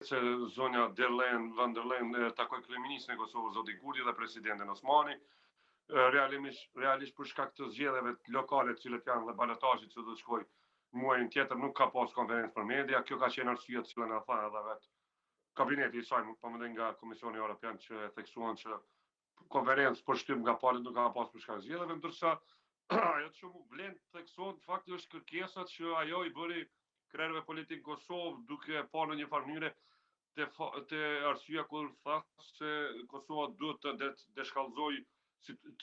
se zonja van der Leyen takoi kryeministrin e Kosovës zoti Kurti dhe presidentin Osmani, realisht për shkak të zgjedhjeve lokale të cilët janë dhe balotazhit që do të shkojë muajin tjetër nuk ka pas konferencë për media. Kjo ka qenë arsye të cilën e tha edhe vetë kabineti i saj, po më nga Komisioni Evropian që e theksuan që konferencë për shtyp nga palët nuk ka pas për shkak të zgjedhjeve, ndërsa ajo që mu vlen të theksohet fakti është kërkesat që ajo i bëri krerëve politik Kosovë duke pa në një farë mënyrë të arsyeja kur tha se Kosova duhet të deshkallëzojë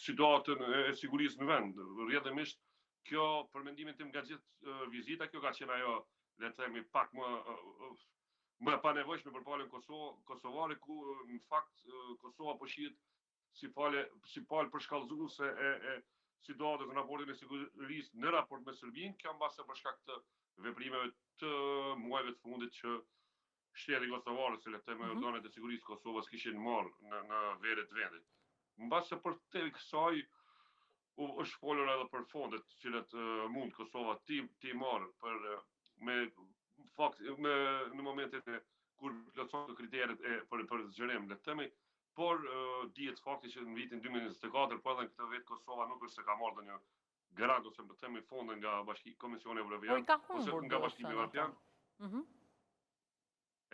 situatën e sigurisë në vend. Rrjedhimisht kjo për mendimin tim nga gjithë vizita, kjo ka qenë ajo, le të themi, pak më e panevojshme për palën kosovare, ku në fakt Kosova po shihet si palë përshkallëzuese e situatës në raportin e sigurisë në raport me Serbinë, kjo mbase për shkak të veprimeve të muajve të fundit që shteti kosovar, se le të themi organet e sigurisë Kosovës kishin marrë në vere të vendit. Mbase për te kësaj është folur edhe për fondet të cilët mund Kosova ti marrë në momentin kur plotëson kriteret për zgjerim, le të themi, por dihet fakti që në vitin 2024, po edhe në këtë vit Kosova nuk është se ka marrë ndonjë garant ose le të themi fonde nga Komisioni Evropian ose nga Bashkimi Evropian.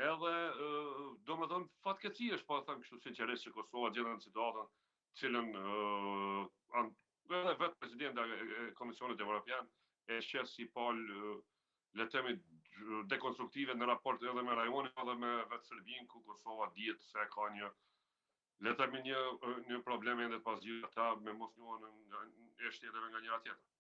Edhe domethënë fatkeqësi është, po them kështu sinqerisht, që Kosova gjendet në situatën cilën edhe vetë presidenta e Komisionit Evropian e sheh si palë, le të themi, dekonstruktive në raport edhe me rajonin edhe me vetë Serbinë, ku Kosova dihet se ka një, le të themi, një problem ende pas gjithë ata me mos njohjen e shtetet nga njëra tjetra.